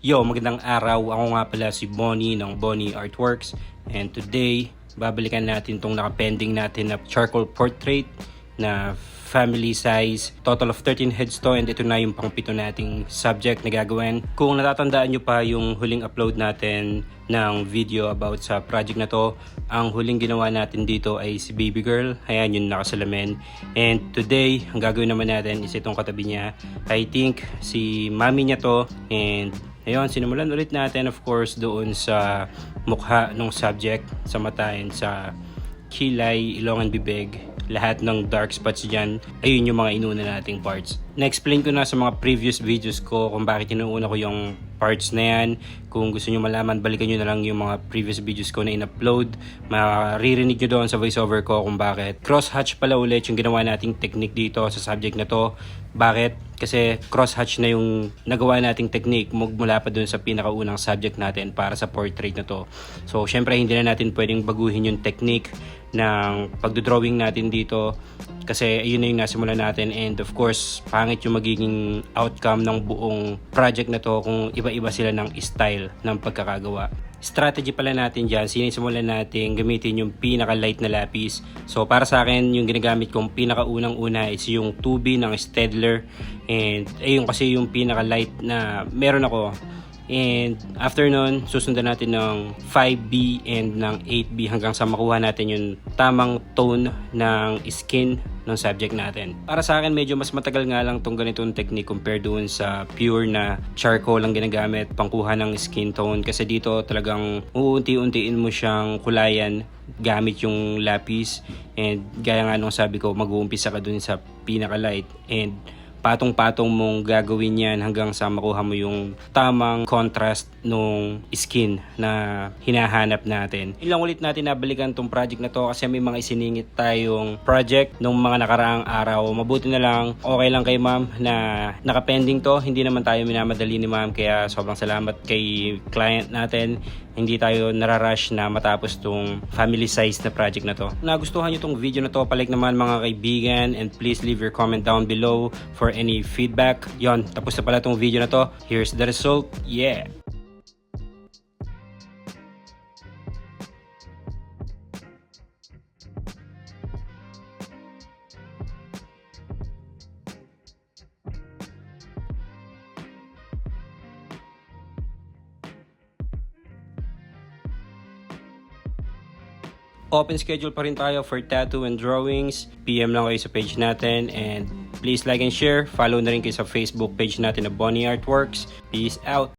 Yo, magandang araw. Ako nga pala si Bonnie ng Bonnie Artworks. And today, babalikan natin tong nakapending natin na charcoal portrait na family size. Total of 13 heads to, and ito na yung pang-pito nating subject na gagawin. Kung natatandaan nyo pa yung huling upload natin ng video about sa project na to, ang huling ginawa natin dito ay si baby girl. Ayan, yung nakasalamin. And today, ang gagawin naman natin is itong katabi niya. I think si mami niya to, and ayun, sinimulan ulit natin of course doon sa mukha ng subject, sa mata and sa kilay, ilong and bibig. Lahat ng dark spots dyan, ayun yung mga inuna nating parts. Na-explain ko na sa mga previous videos ko kung bakit inuuna ko yung parts na yan. Kung gusto nyo malaman, balikan nyo na lang yung mga previous videos ko na in-upload. Maririnig nyo doon sa voiceover ko kung bakit. Cross-hatch pala ulit yung ginawa nating technique dito sa subject na to. Bakit? Kasi cross-hatch na yung nagawa nating technique mula pa dun sa pinakaunang subject natin para sa portrait na to. So, syempre hindi na natin pwedeng baguhin yung technique ng pagdodrawing natin dito kasi ayun na yung nasimulan natin, and of course pangit yung magiging outcome ng buong project na to kung iba-iba sila ng style ng pagkakagawa. Strategy pala natin dyan, sinisimulan natin gamitin yung pinaka-light na lapis. So para sa akin, yung ginagamit kong pinakaunang-una is yung 2B ng Staedtler, and ayun kasi yung pinaka-light na meron ako. And after nun, susundan natin ng 5B and ng 8B hanggang sa makuha natin yung tamang tone ng skin ng subject natin. Para sa akin, medyo mas matagal nga lang tong ganitong technique compare doon sa pure na charcoal lang ginagamit pangkuha ng skin tone, kasi dito talagang uunti-untiin mo siyang kulayan gamit yung lapis, and gaya nga nung sabi ko, mag-uumpisa ka dun sa pinaka-light and patong-patong mong gagawin yan hanggang sa makuha mo yung tamang contrast nung skin na hinahanap natin. Ilang ulit natin nabalikan tong project na to kasi may mga isiningit tayong project nung mga nakaraang araw. Mabuti na lang, okay lang kay ma'am na nakapending to. Hindi naman tayo minamadali ni ma'am, kaya sobrang salamat kay client natin. Hindi tayo nararush na matapos tong family size na project na to. Nagustuhan nyo tong video na to, palike naman mga kaibigan, and please leave your comment down below for any feedback. Yon, tapos na pala tong video na to. Here's the result. Yeah! Open schedule pa rin tayo for tattoo and drawings. PM lang kayo sa page natin, and please like and share. Follow na rin kayo sa Facebook page natin na Bonnie Artworks. Peace out!